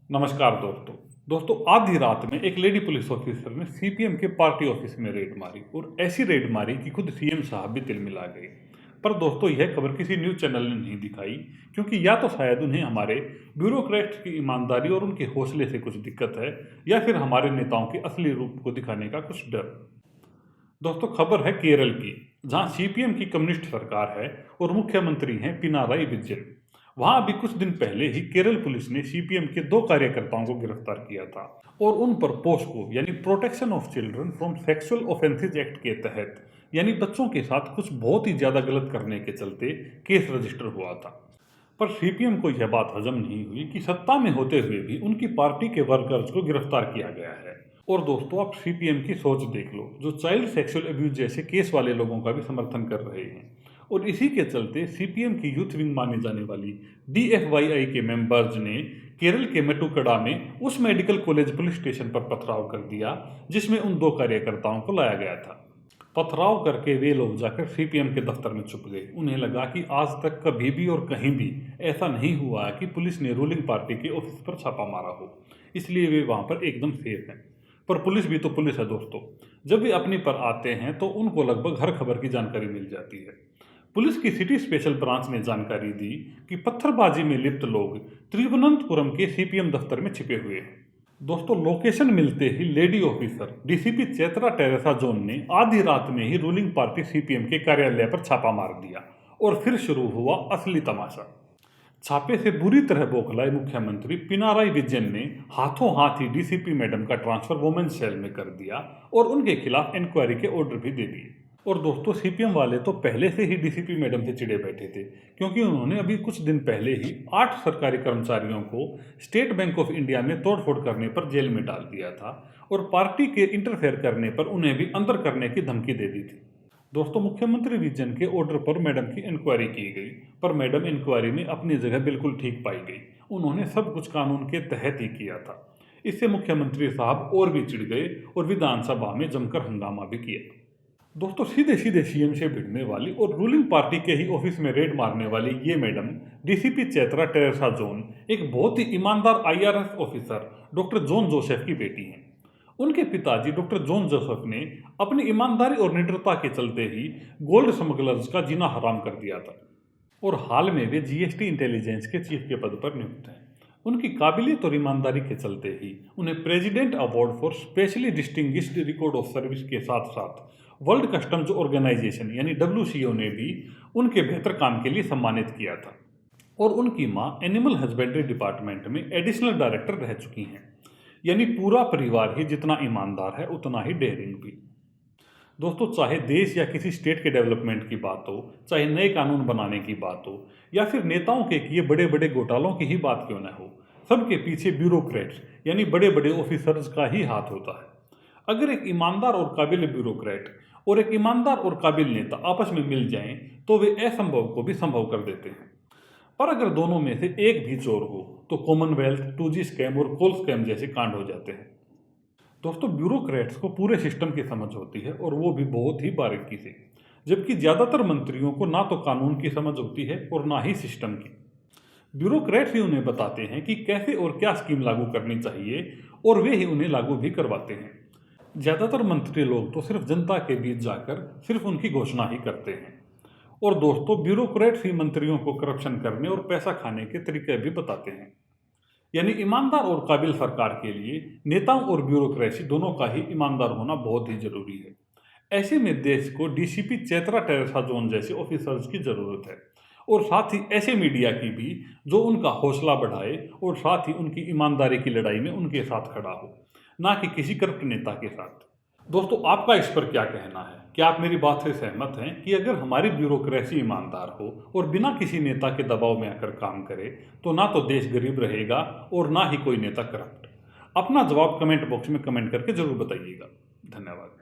नमस्कार दोस्तों आधी रात में एक लेडी पुलिस ऑफिसर ने सीपीएम के पार्टी ऑफिस में रेड मारी और ऐसी रेड मारी कि खुद सीएम साहब भी तिलमिला गए। पर दोस्तों यह खबर किसी न्यूज़ चैनल ने नहीं दिखाई, क्योंकि या तो शायद उन्हें हमारे ब्यूरोक्रेट्स की ईमानदारी और उनके हौसले से कुछ दिक्कत है, या फिर हमारे नेताओं के असली रूप को दिखाने का कुछ डर। दोस्तों खबर है केरल की, जहां सीपीएम की कम्युनिस्ट सरकार है और मुख्यमंत्री हैं पिनाराई विजयन। वहां अभी कुछ दिन पहले ही केरल पुलिस ने सीपीएम के 2 कार्यकर्ताओं को गिरफ्तार किया था और उन पर पोस्को यानी protection of children from sexual offences act के तहत यानी बच्चों के साथ कुछ बहुत ही ज्यादा गलत करने के चलते केस रजिस्टर हुआ था। पर सीपीएम को यह बात हजम नहीं हुई कि सत्ता में होते हुए भी उनकी पार्टी के वर्कर्स को गिरफ्तार किया गया है। और दोस्तों आप सीपीएम की सोच देख लो, जो चाइल्ड सेक्सुअल अब्यूज जैसे केस वाले लोगों का भी समर्थन कर रहे हैं। और इसी के चलते सीपीएम की यूथ विंग मानी जाने वाली डीएफवाईआई के मेंबर्स ने केरल के मेटुकड़ा में उस मेडिकल कॉलेज पुलिस स्टेशन पर पथराव कर दिया जिसमें उन 2 कार्यकर्ताओं को लाया गया था। पथराव करके वे लोग जाकर सीपीएम के दफ्तर में छुप गए। उन्हें लगा कि आज तक कभी भी और कहीं भी ऐसा नहीं हुआ कि पुलिस ने रूलिंग पार्टी के ऑफिस पर छापा मारा हो, इसलिए वे वहां पर एकदम सेफ हैं। पर पुलिस भी तो पुलिस है दोस्तों, जब वे अपनी पर आते हैं तो उनको लगभग हर खबर की जानकारी मिल जाती है। पुलिस की सिटी स्पेशल ब्रांच ने जानकारी दी कि पत्थरबाजी में लिप्त लोग तिरुवनंतपुरम के सीपीएम दफ्तर में छिपे हुए हैं। दोस्तों लोकेशन मिलते ही lady officer DCP Chaitra Teresa John ने आधी रात में ही रूलिंग पार्टी सीपीएम के कार्यालय पर छापा मार दिया और फिर शुरू हुआ असली तमाशा। छापे से बुरी तरह बौखलाए मुख्यमंत्री पिनाराई विजयन ने हाथों हाथ ही डीसीपी मैडम का ट्रांसफर वुमेन्स सेल में कर दिया और उनके खिलाफ इंक्वायरी के ऑर्डर भी दे दिए। और दोस्तों सीपीएम वाले तो पहले से ही डीसीपी मैडम से चिढ़े बैठे थे, क्योंकि उन्होंने अभी कुछ दिन पहले ही 8 सरकारी कर्मचारियों को स्टेट बैंक ऑफ इंडिया में तोड़फोड़ करने पर जेल में डाल दिया था और पार्टी के इंटरफेयर करने पर उन्हें भी अंदर करने की धमकी दे दी थी। दोस्तों मुख्यमंत्री विजयन के ऑर्डर पर मैडम की इंक्वायरी की गई, पर मैडम इंक्वायरी में अपनी जगह बिल्कुल ठीक पाई गई। उन्होंने सब कुछ कानून के तहत ही किया था। इससे मुख्यमंत्री साहब और भी चिढ़ गए और विधानसभा में जमकर हंगामा भी किया। दोस्तों सीधे सीधे सीएम से भिड़ने वाली और रूलिंग पार्टी के ही ऑफिस में रेड मारने वाली ये madam DCP Chaitra Teresa zone एक बहुत ही ईमानदार IRS officer doctor John Joseph की बेटी हैं। उनके पिताजी डॉक्टर जॉन जोसेफ ने अपनी ईमानदारी और निडरता के चलते ही गोल्ड स्मगलर्स का जीना हराम कर दिया था और हाल में वे जीएसटी इंटेलिजेंस के चीफ के पद पर नियुक्त हैं। उनकी काबिलियत और ईमानदारी के चलते ही उन्हें president award for specially distinguished record of service के साथ साथ वर्ल्ड कस्टम्स ऑर्गेनाइजेशन यानी WCO ने भी उनके बेहतर काम के लिए सम्मानित किया था। और उनकी मां एनिमल हस्बेंड्री डिपार्टमेंट में एडिशनल डायरेक्टर रह चुकी हैं। यानी पूरा परिवार ही जितना ईमानदार है उतना ही डेयरिंग भी। दोस्तों चाहे देश या किसी स्टेट के डेवलपमेंट की बात हो, चाहे नए कानून बनाने की बात हो, या फिर नेताओं के किए बड़े बड़े घोटालों की ही बात क्यों न हो, सबके पीछे ब्यूरोक्रेट्स यानी बड़े बड़े ऑफिसर्स का ही हाथ होता है। अगर एक ईमानदार और काबिल ब्यूरोक्रेट और एक ईमानदार और काबिल नेता आपस में मिल जाएं तो वे असंभव को भी संभव कर देते हैं। पर अगर दोनों में से एक भी चोर हो तो कॉमनवेल्थ, 2G स्कैम और कोल स्कैम जैसे कांड हो जाते हैं। दोस्तों ब्यूरोक्रेट्स को पूरे सिस्टम की समझ होती है और वो भी बहुत ही बारीकी से, जबकि ज्यादातर मंत्रियों को ना तो कानून की समझ होती है और ना ही सिस्टम की। ब्यूरोक्रेट्स ही उन्हें बताते हैं कि कैसे और क्या स्कीम लागू करनी चाहिए और वे ही उन्हें लागू भी करवाते हैं। ज्यादातर मंत्री लोग तो सिर्फ जनता के बीच जाकर सिर्फ उनकी घोषणा ही करते हैं। और दोस्तों ब्यूरोक्रेट्स ही मंत्रियों को करप्शन करने और पैसा खाने के तरीके भी बताते हैं। यानी ईमानदार और काबिल सरकार के लिए नेताओं और ब्यूरोक्रेसी दोनों का ही ईमानदार होना बहुत ही जरूरी है। ऐसे में देश को डीसीपी चेत्रा टेरेसा जोन जैसे ऑफिसर्स की जरूरत है और साथ ही ऐसे मीडिया की भी जो उनका हौसला बढ़ाए और साथ ही उनकी ईमानदारी की लड़ाई में उनके साथ खड़ा हो, ना कि किसी करप्ट नेता के साथ। दोस्तों आपका इस पर क्या कहना है? क्या आप मेरी बात से सहमत हैं कि अगर हमारी ब्यूरोक्रेसी ईमानदार हो और बिना किसी नेता के दबाव में आकर काम करे तो ना तो देश गरीब रहेगा और ना ही कोई नेता करप्ट? अपना जवाब कमेंट बॉक्स में कमेंट करके जरूर बताइएगा। धन्यवाद।